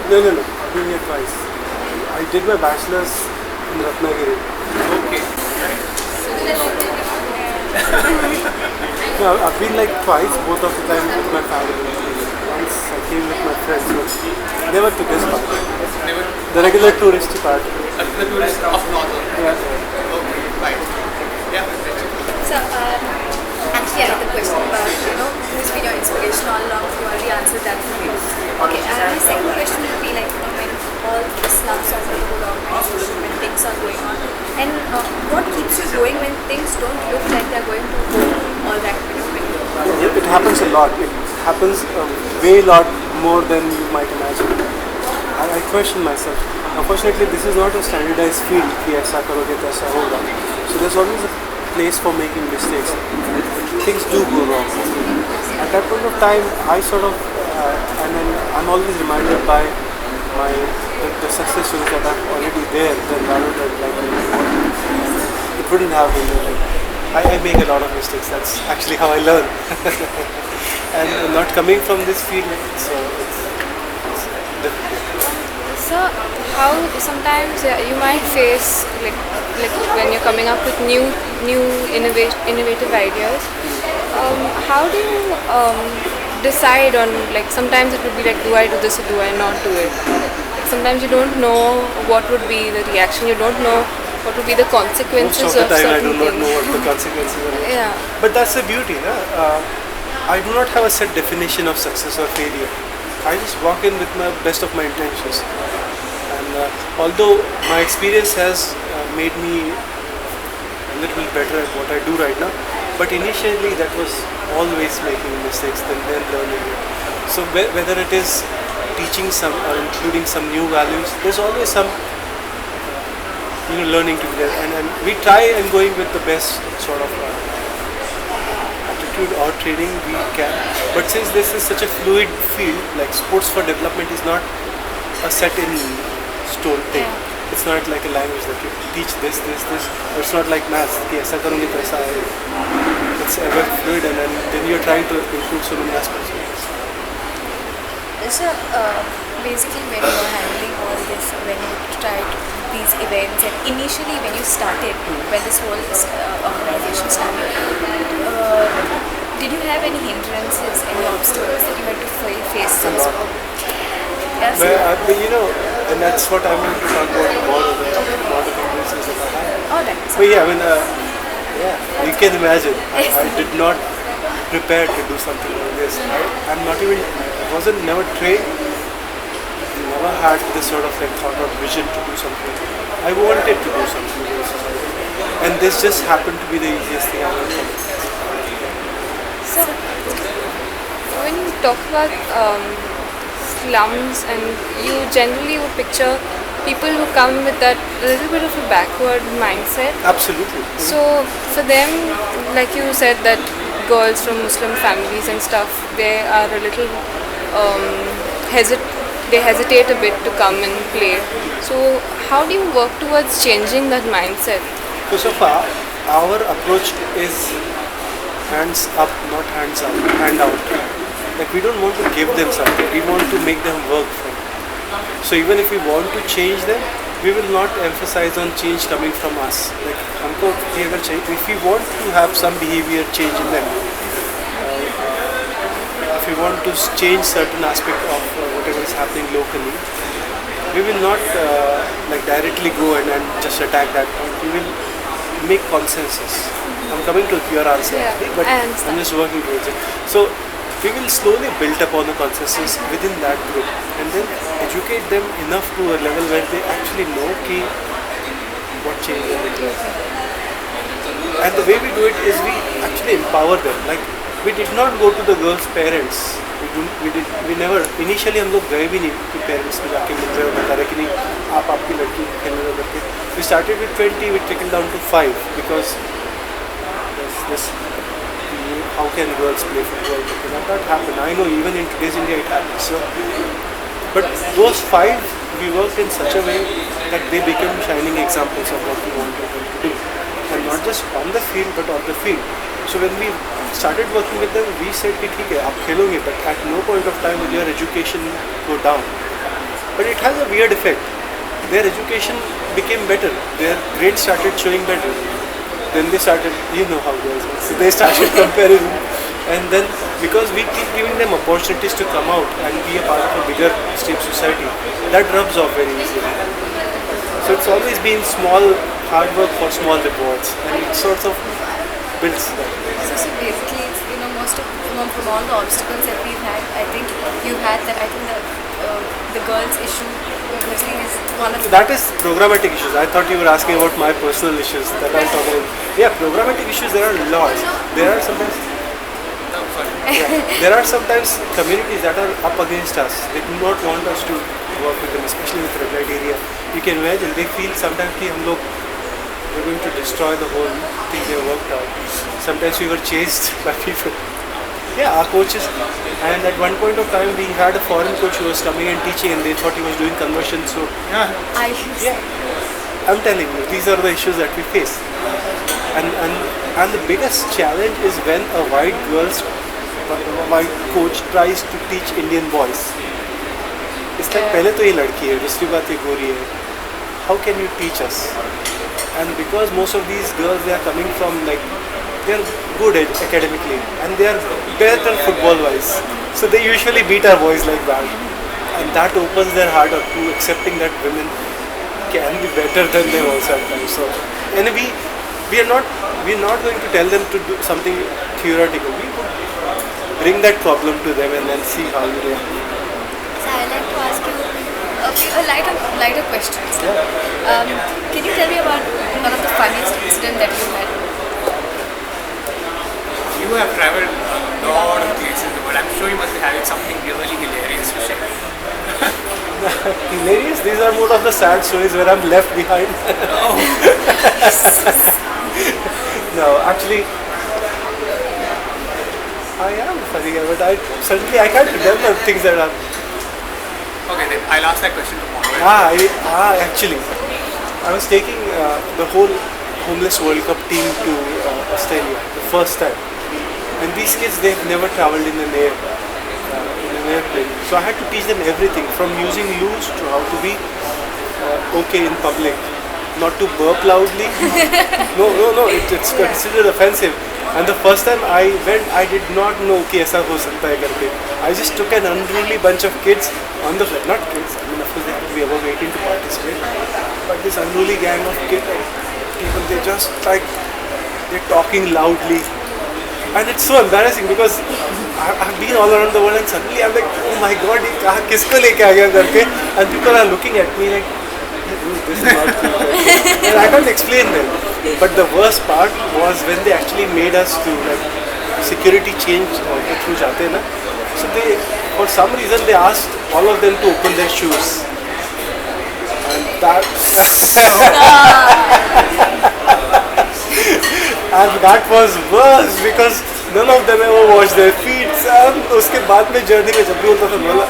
No. I've been here twice. I did my bachelor's in Ratnagiri. Okay. No, I've been like twice, both of the time with my family. Once I came with my friends, but never to this part. Never. The regular touristy part. The tourist of Northern. Yeah. Okay, right. Yeah. So, actually, I had a question about, who's been your inspiration all along. You already answered that for me. Okay, and my second question would be like, when all the slum soccer organization, when things are going on, and what keeps you going when things don't look like they're going to go all that way? It happens a lot. It happens a way lot more than you might imagine. I question myself. Unfortunately, this is not a standardized field. कि ऐसा करोगे तो ऐसा होगा. So there's always a place for making mistakes. Things do go wrong. At that point of time, I sort of, and then I'm always reminded by the success stories that are already there, then rather than like it wouldn't have been there. I make a lot of mistakes. That's actually how I learn. And not coming from this field, so it's difficult. So, how sometimes you might face like when you're coming up with new innovative ideas. How do you decide on, like, sometimes it would be like, do I do this or do I not do it? Like, sometimes you don't know what would be the reaction. You don't know what would be the consequences Most of the time I certain do not things. know what the consequences are. Yeah. But that's the beauty, no? I do not have a set definition of success or failure. I just walk in with my best of my intentions. And although my experience has made me a little better at what I do right now, but initially that was always making mistakes, then learning it. So whether it is teaching some or including some new values, there's always some learning to be there, and we try and going with the best sort of attitude or training we can. But since this is such a fluid field, like sports for development is not a set in stone thing. It's not like a language that you teach this. It's not like maths. कि ऐसा करूँगी तो ऐसा आएगा. It's ever fluid, and then you're trying to include so many aspects of this. So, basically, when you were handling all this, when you tried these events, and initially when you started, when this whole organization started, did you have any hindrances, any obstacles that you had to face? Yes. But and that's what I want to talk about more the hindrances that I had. All right. But yeah, I mean, you can imagine. I did not prepare to do something like this. I wasn't never trained. Never had this sort of like thought or vision to do something. I wanted to do something in society, and this just happened to be the easiest thing I ever done. So, when you talk about slums, and you generally would picture people who come with that little bit of a backward mindset. Absolutely. So for them, like you said, that girls from Muslim families and stuff, they are a little they hesitate a bit to come and play. So how do you work towards changing that mindset? So far, our approach is hands up, not hands out, hand out. Like, we don't want to give them something, we want to make them work for it. So even if we want to change them, we will not emphasize on change coming from us. Like, if we want to have some behavior change in them, if we want to change certain aspect of whatever is happening locally, we will not directly go and just attack that point. We will make consensus. I'm coming to your answer, but I'm just working towards it. So we will slowly build upon the consensus within that group, and then educate them enough to a level where they actually know what change they will do. And the way we do it is we actually empower them. Like, we did not go to the girls' parents. We never. Initially, हम लोग गए भी नहीं कि parents को जाके मिल जाए बता रहे कि नहीं आप आपकी लड़की खेलने दो करके. We started with 20, we trickled down to 5 because there's this. How can girls play football? That happened. I know even in today's India it happens. So, but those 5, we worked in such a way that they became shining examples of what we wanted them to do. And not just on the field, but off the field. So when we started working with them, we said कि ठीक है आप खेलोगे, but at no point of time will your education go down. but it has a weird effect. Their education became better. Their grades started showing better. Then they started, you know how girls are. So they started comparison. And then because we keep giving them opportunities to come out and be a part of a bigger STEAM society, that rubs off very easily. So it's always been small hard work for small rewards, and it sort of builds that. So basically, most of from all the obstacles that we've had, I think you had that. I think the girls' issue mostly is one of That is programmatic issues. I thought you were asking about my personal issues that I'm talking about. Yeah, programmatic issues, there are laws. There are sometimes there are sometimes communities that are up against us. They do not want us to work with them, especially with red light area. You can imagine they feel sometimes कि हम लोग we're going to destroy the whole thing they worked out. Sometimes we were chased by people. Yeah, our coaches, and at one point of time we had a foreign coach who was coming and teaching, and they thought he was doing conversion. So I'm telling you, these are the issues that we face. And the biggest challenge is when a white coach tries to teach Indian boys. It's like पहले तो ये लड़की है, दूसरी बात ये गोरी है. How can you teach us? And because most of these girls, they are coming from they are good academically and they are better football wise. So they usually beat our boys like that. And that opens their heart up to accepting that women can be better than them also at times. So, and we are not going to tell them to do something theoretical. We would bring that problem to them and then see how they react. So I'd like to ask you a lighter question. Can you tell me about one of the funniest incident that you had? You have traveled a lot of places, but I'm sure you must be having something really hilarious to share. Hilarious? These are more of the sad stories where I'm left behind. No, actually, I am funny, but I can't remember things that are. Okay, then I'll ask that question tomorrow. Actually, I was taking the whole Homeless World Cup team to Australia the first time. And these kids, they've never traveled in an airplane. So I had to teach them everything from using loos to how to be okay in public. Not to burp loudly. No, it's considered offensive. And the first time I went, I did not know कि ऐसा हो सकता है करके. I just took an unruly bunch of kids on the flight. Not kids, I mean of course they have to be above 18 to participate. But this unruly gang of kids, people, they just they're talking loudly. And it's so embarrassing because I've been all around the world and suddenly I'm like, oh my god, ये किसको लेके आ गया करके, and people are looking at me like, dude, this is not cool. And I can't explain them. But the worst part was when they actually made us to security change through जाते हैं ना. So they, for some reason, they asked all of them to open their shoes. And that was worse because none of them ever washed their feet. And उसके बाद में journey में जब भी होता था बोला,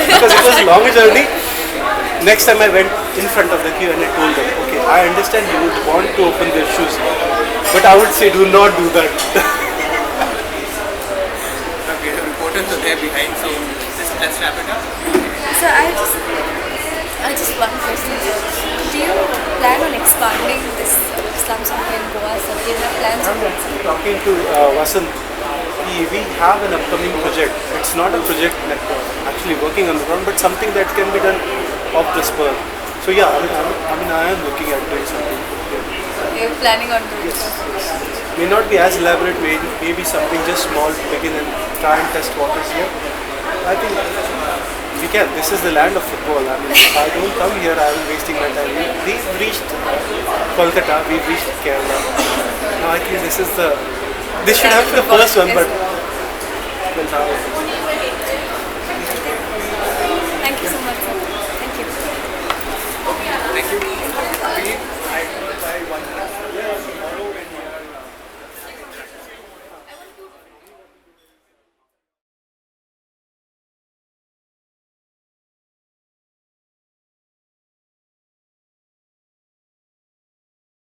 because it was a long journey. Next time I went in front of the queue and I told them, okay, I understand you would want to open their shoes, but I would say do not do that. Okay, the reporters are there behind, so let's wrap it up. So I just one question. Do you plan on expanding this SLum Soccer in Goa? So do you have plans? I'm actually talking to Vasant. We have an upcoming project. It's not a project like actually working on the ground, but something that can be done off the spur. So yeah, I am looking at doing something. Yeah. You're planning on doing Yes. something? May not be as elaborate, maybe something just small to begin and try and test waters here. I think we can. This is the land of football. I mean, if I don't come here, I am wasting my time. We've reached Kolkata, we've reached Kerala. Now I think this should have been the first one, but well, now. Thank you so much. Sir.